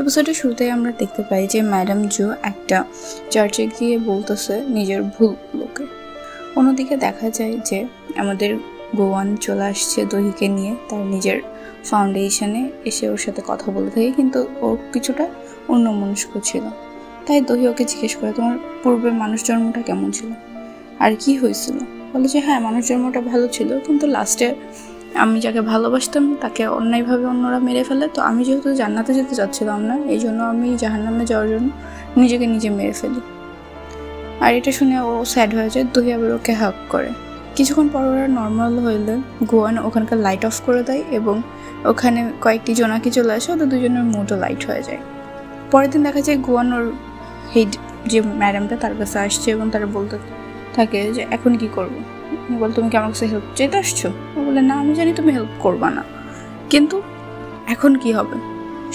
এপিসোডের শুরুতেই আমরা দেখতে পাই যে ম্যাডাম জো একটা চার্চে গিয়ে বলতেছে নিজের ভুলগুলোকে। অন্যদিকে দেখা যায় যে আমাদের গোয়ান চলে আসছে দহিকে নিয়ে তার নিজের ফাউন্ডেশনে এসে ওর সাথে কথা বলতে থাকে, কিন্তু ও কিছুটা অন্যমনস্ক ছিল। তাই দহি ওকে জিজ্ঞেস করে, তোমার পূর্বের মানুষ জন্মটা কেমন ছিল আর কি হয়েছিল? বলে যে হ্যাঁ, মানুষ জন্মটা ভালো ছিল, কিন্তু লাস্টে আমি যাকে ভালোবাসতাম তাকে অন্যায়ভাবে অন্যরা মেরে ফেলে। তো আমি যেহেতু জান্নাতে যেতে চাচ্ছিলাম না, এই জন্য আমি জাহান্নামে যাওয়ার জন্য নিজেকে নিজে মেরে ফেলি। আর এটা শুনে ও স্যাড হয়ে যায়। দহি আবার ওকে হাগ করে। কিছুক্ষণ পর ওরা নর্মাল হইলে গোয়ান ওখানকার লাইট অফ করে দেয় এবং ওখানে কয়েকটি জোনাকি চলে আসে, ওদের দুজনের মুডও লাইট হয়ে যায়। পরের দিন দেখা যায় গোয়ান ওর হেড যে ম্যাডামটা তার কাছে আসছে এবং তারা বলতে থাকে যে এখন কি করবো। বল, তুমি কি আমার কাছে হেল্প চাইতে আসছো? ও বলে না, আমি জানি তুমি হেল্প করবা না, কিন্তু এখন কি হবে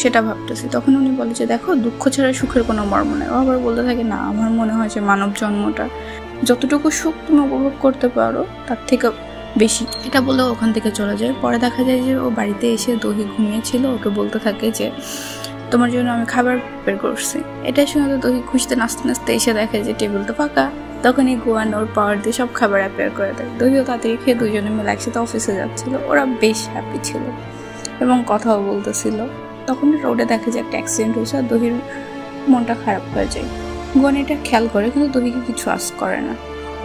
সেটা ভাবতেছি। তখন উনি বলে যে দেখো, দুঃখ ছাড়া সুখের কোনো মর্ম নেই। ও আবার বলতে থাকে না, আমার মনে হয় যে মানব জন্মটা যতটুকু সুখ তুমি উপভোগ করতে পারো তার থেকে বেশি। এটা বলে ওখান থেকে চলে যায়। পরে দেখা যায় যে ও বাড়িতে এসে দহি ঘুমিয়েছিল, ওকে বলতে থাকে যে তোমার জন্য আমি খাবার বের করছি। এটা শুনে তো দহি খুশিতে নাচতে নাচতে এসে দেখে যে টেবিলটা ফাঁকা। তখনই গোয়ান ওর পাওয়ার দিয়ে সব খাবার অ্যাপেয়ার করে দেয়। দহিও তাড়াতাড়ি খেয়ে দুজনে মিলে একসাথে অফিসে যাচ্ছিল। ওরা বেশ হ্যাপি ছিল এবং কথাও বলতেছিল। তখন রোডে দেখে যে একটা অ্যাক্সিডেন্ট হয়েছে আর দহির মনটা খারাপ হয়ে যায়। গোয়ান এটা খেয়াল করে, কিন্তু দহিকে কিছু আস্ক করে না।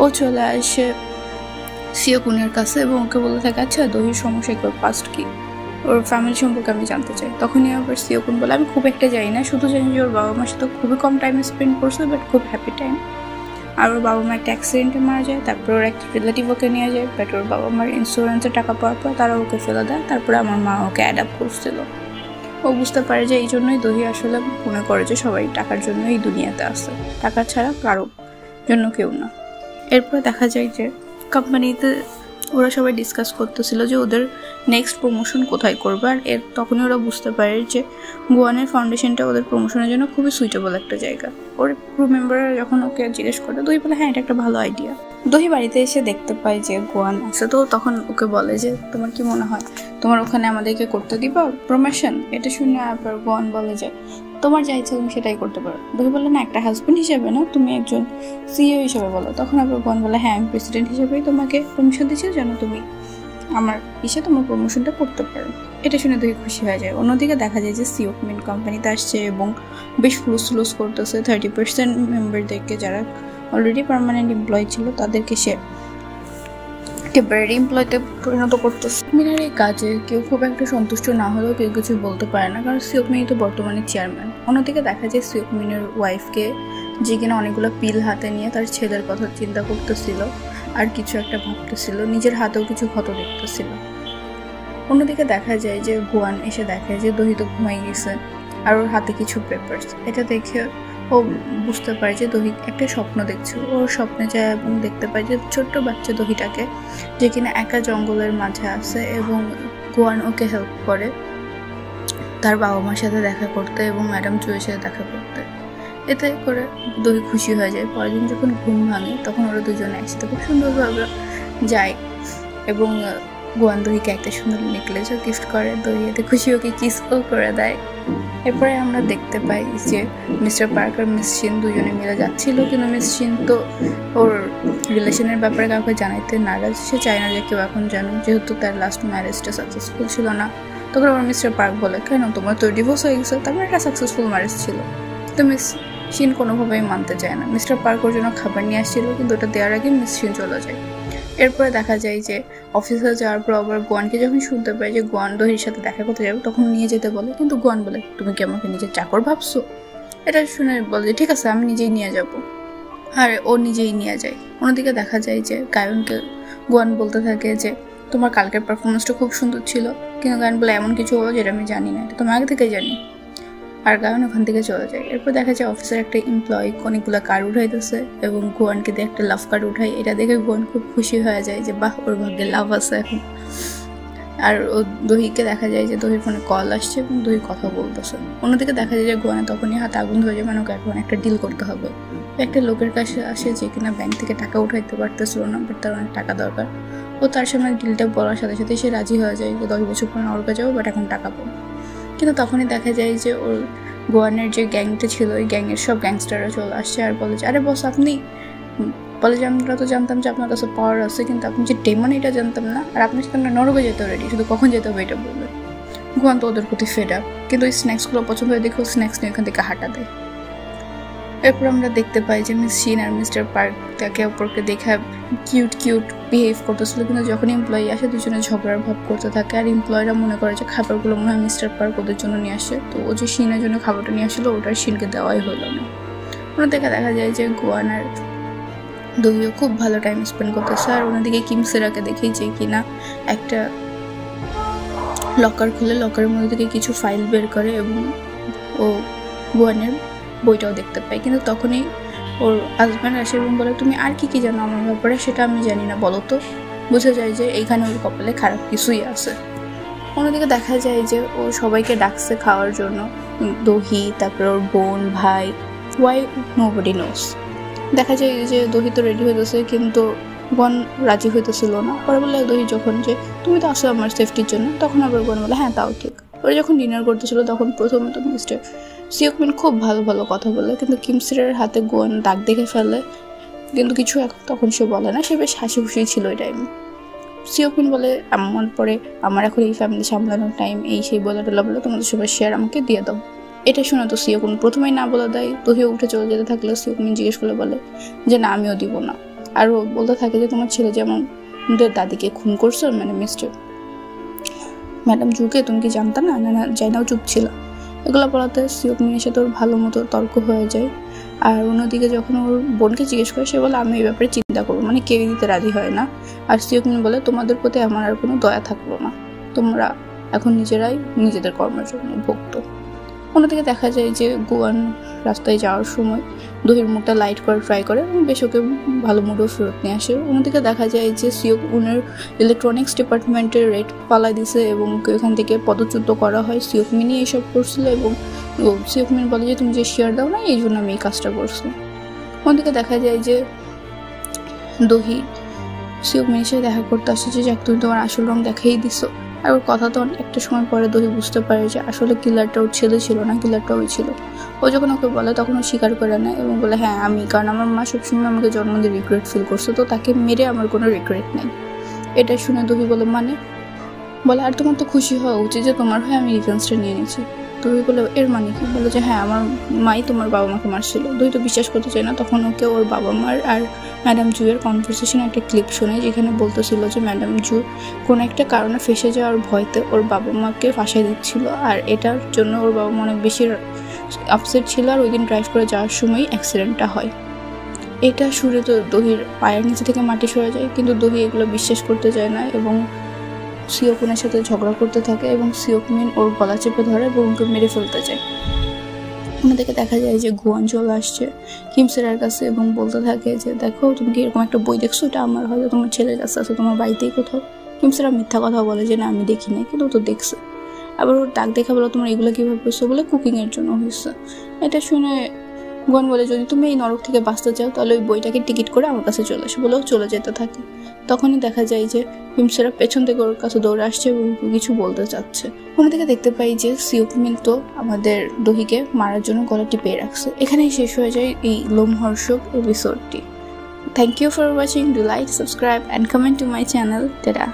ও চলে আসে সিওকুনের কাছে এবং ওকে বলতে থাকে আচ্ছা দহির সমস্যা কি, ওর পাস্ট কি, ওর ফ্যামিলি সম্পর্কে আমি জানতে চাই। তখনই আবার সিওকুন বলে আমি খুব একটা জানি না, শুধু জানি যে ওর বাবা মার সাথে খুবই কম টাইম স্পেন্ড করছে, বাট খুব হ্যাপি টাইম। আর ওর বাবা মা একটা অ্যাক্সিডেন্টে মারা যায়, তারপর ওর একটা রিলেটিভ ওকে নিয়ে যায়, বাট ওর বাবা মার ইন্স্যুরেন্সের টাকা পাওয়ার পর তারা ওকে ফেলে দেয়। তারপরে আমার মা ওকে অ্যাডাপ্ট করছিল। ও বুঝতে পারে যে এই জন্যই দহি আসলে মনে করে যে সবাই টাকার জন্য এই দুনিয়াতে আসে, টাকা ছাড়া কারো জন্য কেউ না। এরপরে দেখা যায় যে কোম্পানিতে ওরা সবাই ডিসকাস করতেছিল যে ওদের নেক্সট প্রমোশন কোথায় করবে। আর তখনই ওরা বুঝতে পারে যে গোয়ানের ফাউন্ডেশনটা ওদের প্রমোশনের জন্য খুবই সুইটেবল একটা জায়গা। ওর ক্রু মেম্বাররা যখন ওকে জিজ্ঞেস করে, দহি বলে হ্যাঁ, এটা একটা ভালো আইডিয়া। দহি বাড়িতে এসে দেখতে পায় যে গোয়ান আছে। তো তখন ওকে বলে যে তোমার কি মনে হয় তোমার ওখানে আমাদেরকে করতে দিবা প্রমোশন? এটা শুনে আবার গোয়ান বলে যে তোমার যা ইচ্ছা তুমি সেটাই করতে পারো। দহি বলে না, একটা হাজব্যান্ড হিসেবে না, তুমি একজন সিইও হিসেবে বলো। তখন আবার গোয়ান বলে হ্যাঁ, আমি প্রেসিডেন্ট হিসেবেই তোমাকে পারমিশন দিচ্ছি যেন তুমি আমার ইসে তোমার প্রমোশনটা করতে পারো। এটা শুনে দহি খুশি হয়ে যায়। অন্যদিকে দেখা যায় যে সিও মেন কোম্পানিতে আসছে এবং বেশ ফ্লুস করতেছে 30% মেম্বারদেরকে, যারা অলরেডি পার্মানেন্ট এমপ্লয় ছিল তাদেরকে সে টেম্পোরারি এমপ্লয়তে পরিণত করতেছে। মিনের এই কাজে কেউ খুব একটা সন্তুষ্ট না হলেও কেউ কিছু বলতে পারে না, কারণ সিওকমিনি তো বর্তমানে চেয়ারম্যান। অন্যদিকে দেখা যায় সিওকমিনের ওয়াইফকে, যে কিনা অনেকগুলো পিল হাতে নিয়ে তার ছেলের কথা চিন্তা করতেছিল আর কিছু একটা ভাবতেছিল, নিজের হাতেও কিছু ক্ষত দেখতেছিল। অন্যদিকে দেখা যায় যে গোয়ান এসে দেখে যে দহি তো ঘুমাই গেছে আর ওর হাতে কিছু পেপারস। এটা দেখে ও বুঝতে পারে যে দহি একটা স্বপ্ন দেখছে। ওর স্বপ্নে যায় এবং দেখতে পায় যে ছোট্ট বাচ্চা দহিটাকে, যে কিনা একা জঙ্গলের মাঝে আছে, এবং গোয়ান ওকে হেল্প করে তার বাবা মার সাথে দেখা করতে এবং ম্যাডাম জুয়ের সাথে দেখা করতে। এতে করে দহি খুশি হয়ে যায়। পরের দিন যখন ঘুম ভাঙে তখন ওরা দুজনে একসাথে খুব সুন্দরভাবে যায় এবং গোয়ান দহিকে একটা সুন্দর নেকলেসও গিফট করে। দহি এতে খুশি ওকে কিসও করে দেয়। এরপরে আমরা দেখতে পাই যে মিস্টার পার্কার মিস শিন দুজনে মিলে যাচ্ছিল, কিন্তু মিস শিন তো ওর রিলেশনের ব্যাপারে কাউকে জানাইতে নারাজ। সে চায় না যে কেউ এখন জানুক, যেহেতু তার লাস্ট ম্যারেজটা সাকসেসফুল ছিল না। তখন আবার মিস্টার পার্ক বলে কেন, তোমার তো ডিভোর্স হয়ে গেছে, তারপর একটা সাকসেসফুল ম্যারেজ ছিল। তো মিস শিন কোনোভাবেই মানতে চায় না। মিস্টার পার্ক ওর জন্য খাবার নিয়ে আসছিল, কিন্তু ওটা দেওয়ার আগে মিস শিন চলে যায়। এরপরে দেখা যায় যে অফিসে যাওয়ার পর আবার গোয়ানকে যখন শুনতে পাই যে গোয়ান দহির সাথে দেখা করতে যাবে, তখন নিয়ে যেতে বলে, কিন্তু গোয়ান বলে তুমি কি আমাকে নিজের চাকর ভাবছো? এটা শুনে বলে যে ঠিক আছে, আমি নিজেই নিয়ে যাব। আর ও নিজেই নিয়ে যায়। অন্যদিকে দেখা যায় যে গায়নকে গোয়ান বলতে থাকে যে তোমার কালকের পারফরমেন্সটা খুব সুন্দর ছিল, কিন্তু গায়ন বলে এমন কিছু হলো যেটা আমি জানি না, এটা তোমার আগে থেকেই জানি। আর গায়ন ওখান থেকে চলে যায়। এরপর দেখা যায় অফিসের একটা এমপ্লয়ি অনেকগুলো কার্ড উঠাইতেছে এবং গোয়ানকে দিয়ে একটা লাভ কার্ড উঠাই। এটা দেখে গোয়ান খুব খুশি হয়ে যায় যে বাহ, ওর ভাগ্যে লাভ আছে এখন। আর ও দহিকে দেখা যায় যে দহির ফোনে কল আসছে এবং দহি কথা বলতেছে। অন্যদিকে দেখা যায় যে গোয়ানে তখনই হাতে আগুন ধরে যায়, মানে ওকে এখন একটা ডিল করতে হবে। একটা লোকের কাছে আসে যে কিনা ব্যাংক থেকে টাকা উঠাইতে পারতেছিল না, বাট তার অনেক টাকা দরকার। ও তার সামনে ডিলটা বলার সাথে সাথে সে রাজি হয়ে যায় যে 10 বছর পর ওর কাছে যাবো, বাট এখন টাকা পাবো। কিন্তু তখনই দেখা যায় যে ওর গোয়ানের যে গ্যাংটা ছিল ওই গ্যাংয়ের সব গ্যাংস্টাররা চলে আসছে আর বলে যে আরে বস আপনি, বলে যে আমরা তো জানতাম যে আপনার কাছে পাওয়ার আছে, কিন্তু আপনি যে ডেমন এটা জানতাম না, আর আপনি সাথে আমরা নরকে যেতে রেডি, শুধু কখন যেতে হবে এটা বলবেন। গোয়ান তো ওদের প্রতি ফেডা, কিন্তু ওই স্ন্যাক্সগুলো পছন্দ হয়ে দেখে স্ন্যাক্স নিয়ে ওখান থেকে হাঁটা দেয়। এরপর আমরা দেখতে পাই যে মিস শিন আর মিস্টার পার্ক তাকে অপরকে দেখে কিউট বিহেভ করতেছিল, কিন্তু যখন এমপ্লয়ি আসে দুজনে ঝগড়ার ভাব করতে থাকে, আর এমপ্লয়িরা মনে করে যে খাবারগুলো মনে হয় মিস্টার পার্ক ওদের জন্য নিয়ে আসে, তো ও যে শিনের জন্য খাবারটা নিয়ে আসলো ওটা শিনকে দেওয়াই হলো না। ওনাদেরকে দেখা যায় যে গোয়ান আর দহিও খুব ভালো টাইম স্পেন্ড করতেছে, আর ওনাদিকে কিমসেরাকে দেখি যে কিনা একটা লকার খুলে লকারের মধ্যে থেকে কিছু ফাইল বের করে এবং ও গোয়ানের বইটাও দেখতে পাই। কিন্তু তখনই ওর হাজব্যান্ড আসে এবং বলে তুমি আর কি জানো আমার ব্যাপারে, সেটা আমি জানি না, বলো তো। বোঝা যায় যে এইখানে ওর কপালে খারাপ কিছুই আছে। অন্যদিকে দেখা যায় যে ও সবাইকে ডাকছে খাওয়ার জন্য, দহি, তারপরে ওর বোন, ভাই, ওয়াই নোবডি নোস। দেখা যায় যে দহি তো রেডি হইতেছে, কিন্তু গন রাজি হইতেছিল না। পরে বলে দহি যখন যে তুমি তো আসো আমার সেফটির জন্য, তখন আবার গন বলে হ্যাঁ তাও ঠিক। ওরা যখন ডিনার করতেছিল তখন প্রথমে তো মিস্টার সিওকমিন খুব ভালো কথা বলে, কিন্তু কিমসেরার হাতে গোয়ান দাগ দেখে ফেলে, কিন্তু কিছু তখন সে বলে না, সে বেশ হাসি খুশি ছিল ওই টাইমে। সিওকমিন বলে আমার পরে আমার এখন এই ফ্যামিলি সামলানোর টাইম, এই সেই বলে তোমাদের সবাই শেয়ার আমাকে দিয়ে দাও। এটা শুনে তো সিওকমিন প্রথমেই না বলে দেয়। দহিও উঠে চলে যেতে থাকলে সিওকমিন জিজ্ঞেস করে বলে যে না আমিও দিব না, আর ও বলতে থাকে যে তোমার ছেলে যেমন দাদিকে খুন করছো, মানে মিস্টার ম্যাডাম জুকে তুমি কি জানতা না, না যাই নাও চুপ ছিল। এগুলো বলাতে সিওকমিনের সাথে ওর ভালো মতো তর্ক হয়ে যায়। আর অন্যদিকে যখন ওর বোনকে জিজ্ঞেস করে সে বলে আমি এই ব্যাপারে চিন্তা করবো, মানে কেউই দিতে রাজি হয় না। আর সিওকমিন বলে তোমাদের প্রতি আমার আর কোনো দয়া থাকলো না, তোমরা এখন নিজেরাই নিজেদের কর্মের জন্য ভুক্ত। অন্যদিকে দেখা যায় যে গোয়ান রাস্তায় যাওয়ার সময় দহির মুখটা লাইট করে ট্রাই করে এবং বেশ ওকে ভালো মুডও ফেরত নিয়ে আসে। অন্যদিকে দেখা যায় যে সিওকমিনের ইলেকট্রনিক্স ডিপার্টমেন্টের রেট পালা দিছে এবং ওখান থেকে পদচ্যুত করা হয়। সিওকমিনই এইসব করছিল এবং সিওকমিন বলে যে তুমি যে শেয়ার দাও না, এই জন্য আমি এই কাজটা করছি। অন্যদিকে দেখা যায় যে দহি সিওকমিনের সাথে দেখা করতে আসছে যে তুমি তোমার আসল রং দেখাই দিছো। আর ওর কথা তো একটা সময় পরে দহি বুঝতে পারে যে আসলে কিলারটা ওর ছেলে ছিল না, কিলারটা ওই ছিল। ও যখন ওকে বলে তখন ও স্বীকার করে নেয় এবং বলে হ্যাঁ আমি, কারণ আমার মা সবসময় আমাকে জন্ম দিয়ে রিগ্রেট ফিল করছে, তো তাকে মেরে আমার কোনো রিগ্রেট নেই। এটা শুনে দহি বলে বলে আর তোমার তো খুশি হওয়া উচিত যে তোমার হয়ে আমি রিভেঞ্জটা নিয়ে নিয়েছি। দহি বলে এর মানে কি, বলে যে হ্যাঁ আমার মাই তোমার বাবা মাকে মারছিল। দহি তো বিশ্বাস করতে চায় না। তখন ওকে ওর বাবা মার আর ম্যাডাম জুয়ের কনভারসেশনে একটা ক্লিপ শোনে, যেখানে বলতেছিল যে ম্যাডাম জু কোনো একটা কারণে ফেসে যাওয়ার ভয়তে ওর বাবা মাকে ফাঁসাই দিচ্ছিল, আর এটার জন্য ওর বাবা মা অনেক বেশি আপসেট ছিল, আর ওই দিন ড্রাইভ করে যাওয়ার সময় অ্যাক্সিডেন্টটা হয়। এটা শুনে তো দহির পায়ের নিচে থেকে মাটি সরে যায়, কিন্তু দহি এগুলো বিশ্বাস করতে চায় না এবং সিওকমিনের সাথে ঝগড়া করতে থাকে এবং সিওকমিন ওর গলা চেপে ধরে এবং ওকে মেরে ফেলতে চায়। ওনাদেরকে দেখা যায় যে গোয়ান চলে আসছে কিমসেরার কাছে এবং বলতে থাকে যে দেখো তুমি কি এরকম একটা বই দেখছো, এটা আমার হয়তো তোমার ছেলের কাছে আছে, তোমার বাড়িতেই কোথাও। কিমসেরা মিথ্যা কথা বলে যে না আমি দেখি নাই, কিন্তু তো দেখছে। আবার ওর দাগ দেখা বলো তোমার এগুলো কীভাবে পেয়েছো, বলে কুকিংয়ের জন্য হয়েছে। এটা শুনে গোয়ান বলে যদি তুমি এই নরক থেকে বাঁচতে চাও তাহলে ওই বইটাকে টিকিট করে আমার কাছে চলে আসে, বলেও চলে যেতে থাকে। তখনই দেখা যায় যে কিমসেরা পেছন থেকে ওর কাছে দৌড়ে আসছে এবং কিছু বলতে চাচ্ছে। ওনাদিকে দেখতে পাই যে সিওকমিন তো আমাদের দহিকে মারার জন্য গলা টিপে রাখছে। এখানেই শেষ হয়ে যায় এই লোমহর্ষক এপিসোডটি। Thank you for watching. Do like, subscribe and comment to my channel. Ta-da!